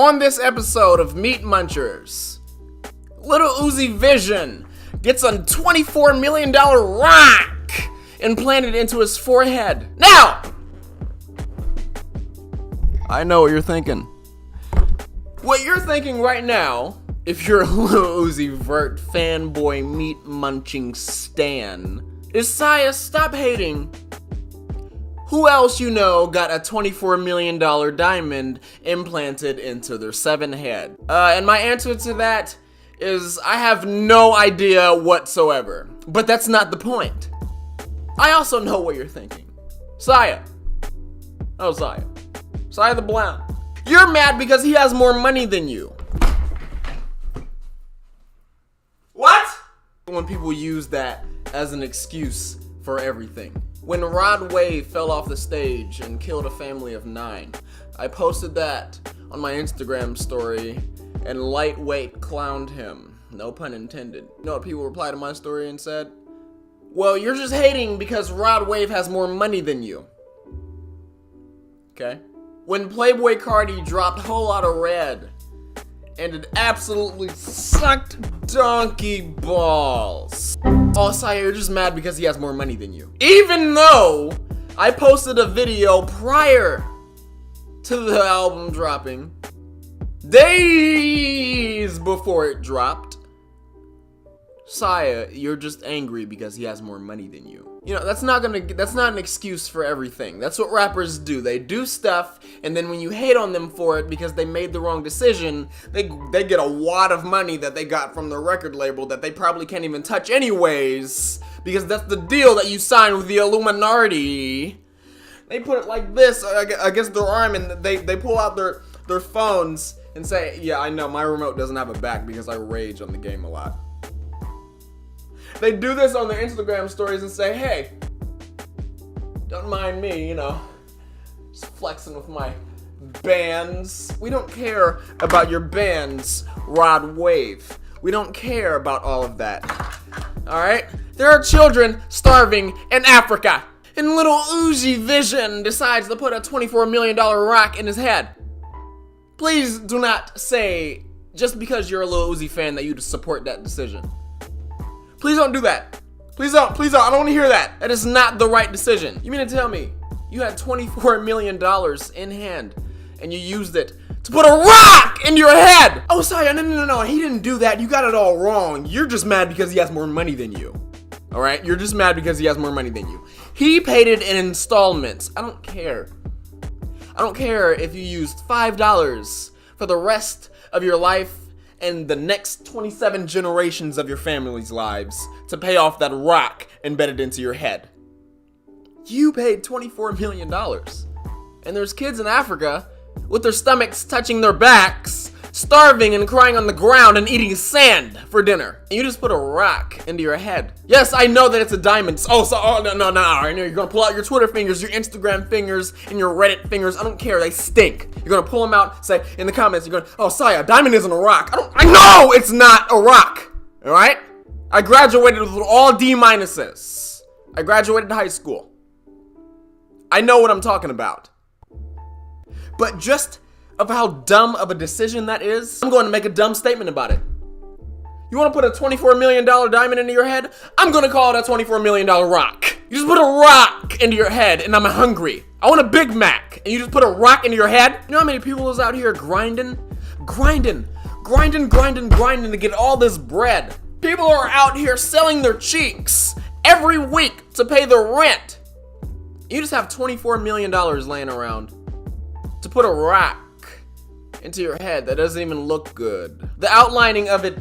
on this episode of Meat Munchers, Lil Uzi Vision gets a $24 million rock implanted into his forehead. Now, I know what you're thinking. What you're thinking right now, if you're a Lil Uzi Vert fanboy meat munching stan, is Saya, stop hating. Who else you know got a $24 million diamond implanted into their seven head? And my answer to that is I have no idea whatsoever. But that's not the point. I also know what you're thinking. Saya. Oh, Saya. Saya the Blonde. You're mad because he has more money than you. What? When people use that as an excuse for everything. When Rod Wave fell off the stage and killed a family of 9, I posted that on my Instagram story and lightweight clowned him. No pun intended. You know what people replied to my story and said? Well, you're just hating because Rod Wave has more money than you. Okay? When Playboy Cardi dropped Whole Lotta Red and it absolutely sucked donkey balls. Oh, Saya, you're just mad because he has more money than you. Even though I posted a video prior to the album dropping, days before it dropped, Saya, you're just angry because he has more money than you. You know, that's not an excuse for everything. That's what rappers do. They do stuff, and then when you hate on them for it because they made the wrong decision, they get a wad of money that they got from the record label that they probably can't even touch anyways, because that's the deal that you signed with the Illuminati. They put it like this against their arm, and they pull out their phones and say, yeah, I know, my remote doesn't have a back because I rage on the game a lot. They do this on their Instagram stories and say, hey, don't mind me, you know, just flexing with my bands. We don't care about your bands, Rod Wave. We don't care about all of that. All right? There are children starving in Africa. And Lil Uzi Vision decides to put a $24 million rock in his head. Please do not say, just because you're a Lil Uzi fan, that you support that decision. Please don't do that. Please don't. I don't want to hear that. That is not the right decision. You mean to tell me you had $24 million in hand and you used it to put a rock in your head? Oh, sorry, no. He didn't do that. You got it all wrong. You're just mad because he has more money than you. All right? You're just mad because he has more money than you. He paid it in installments. I don't care. I don't care if you used $5 for the rest of your life and the next 27 generations of your family's lives to pay off that rock embedded into your head. You paid $24 million. And there's kids in Africa with their stomachs touching their backs, starving and crying on the ground and eating sand for dinner. And you just put a rock into your head. Yes, I know that it's a diamond. No. I know you're gonna pull out your Twitter fingers, your Instagram fingers, and your Reddit fingers. I don't care, they stink. You're gonna pull them out, say in the comments, you're gonna, oh, Saya, diamond isn't a rock. I know it's not a rock, all right? I graduated with all D minuses. I graduated high school. I know what I'm talking about. But just of how dumb of a decision that is, I'm going to make a dumb statement about it. You want to put a $24 million diamond into your head? I'm going to call it a $24 million rock. You just put a rock into your head and I'm hungry. I want a Big Mac and you just put a rock into your head? You know how many people is out here grinding to get all this bread? People are out here selling their cheeks every week to pay their rent. You just have $24 million laying around to put a rock into your head that doesn't even look good. The outlining of it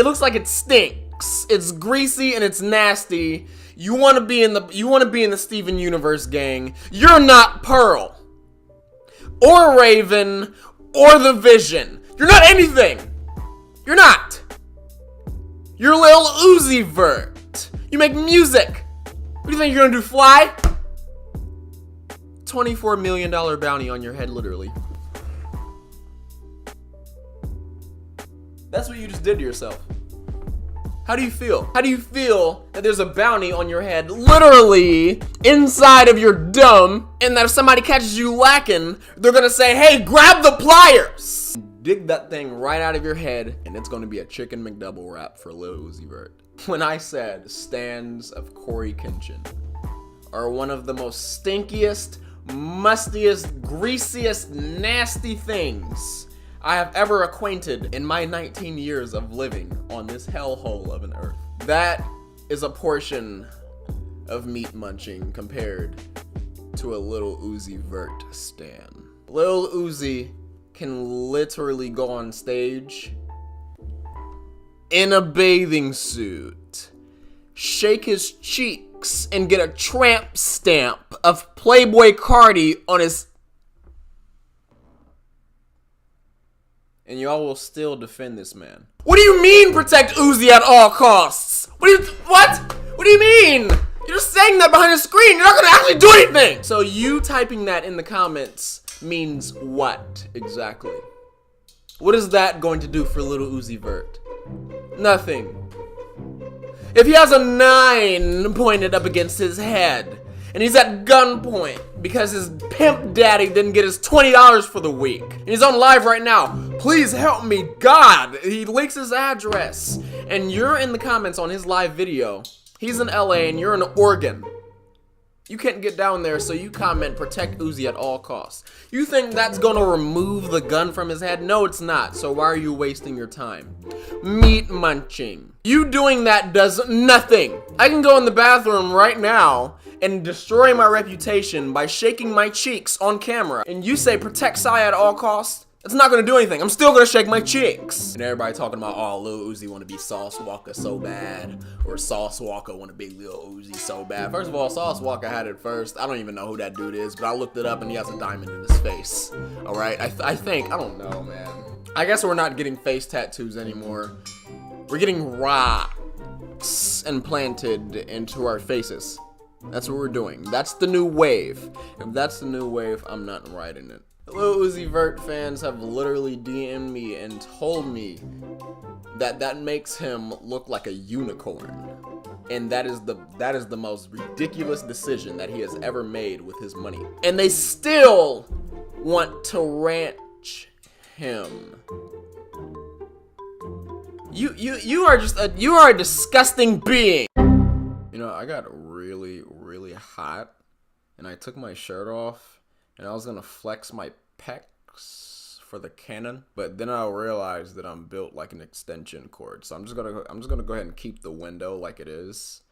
looks like it stinks. It's greasy and it's nasty. You want to be in the Steven Universe gang. You're not Pearl or Raven or the Vision. You're not anything. You're not. You're Lil Uzi Vert. You make music. What do you think you're gonna do? Fly? $24 million bounty on your head, literally. That's what you just did to yourself. How do you feel? How do you feel that there's a bounty on your head, literally inside of your dome, and that if somebody catches you lacking, they're gonna say, hey, grab the pliers? dig that thing right out of your head, and it's gonna be a chicken McDouble wrap for Lil Uzi Vert. When I said stands of Corey Kenshin are one of the most stinkiest, mustiest, greasiest, nasty things I have ever acquainted in my 19 years of living on this hellhole of an earth. That is a portion of meat munching compared to a Lil Uzi Vert stan. Lil Uzi can literally go on stage in a bathing suit, shake his cheeks, and get a tramp stamp of Playboy Cardi on his... And y'all will still defend this man. What do you mean protect Uzi at all costs? What? What do you mean? You're just saying that behind the screen. You're not gonna actually do anything. So you typing that in the comments means what exactly? What is that going to do for Lil Uzi Vert? Nothing. If he has a 9 pointed up against his head and he's at gunpoint because his pimp daddy didn't get his $20 for the week, and he's on live right now, please help me, God. He leaks his address, and you're in the comments on his live video. He's in LA and you're in Oregon. You can't get down there, so you comment protect Uzi at all costs. You think that's gonna remove the gun from his head? No, it's not. So why are you wasting your time? Meat munching. You doing that does nothing. I can go in the bathroom right now and destroy my reputation by shaking my cheeks on camera. And you say protect Sai at all costs? It's not gonna do anything. I'm still gonna shake my cheeks. And everybody talking about, oh, Lil Uzi wanna be Sauce Walka so bad, or Sauce Walka wanna be Lil Uzi so bad. First of all, Sauce Walka had it first. I don't even know who that dude is, but I looked it up and he has a diamond in his face. All right, I think, I don't know, man. I guess we're not getting face tattoos anymore. We're getting rocks implanted into our faces. That's what we're doing. That's the new wave. If that's the new wave, I'm not riding it. Lil Uzi Vert fans have literally DM'd me and told me that makes him look like a unicorn. And that is the most ridiculous decision that he has ever made with his money. And they still want to ranch him. You are just you are a disgusting being. You know, I got really hot and I took my shirt off. And I was gonna flex my pecs for the Canon, but then I realized that I'm built like an extension cord. So I'm just gonna go ahead and keep the window like it is.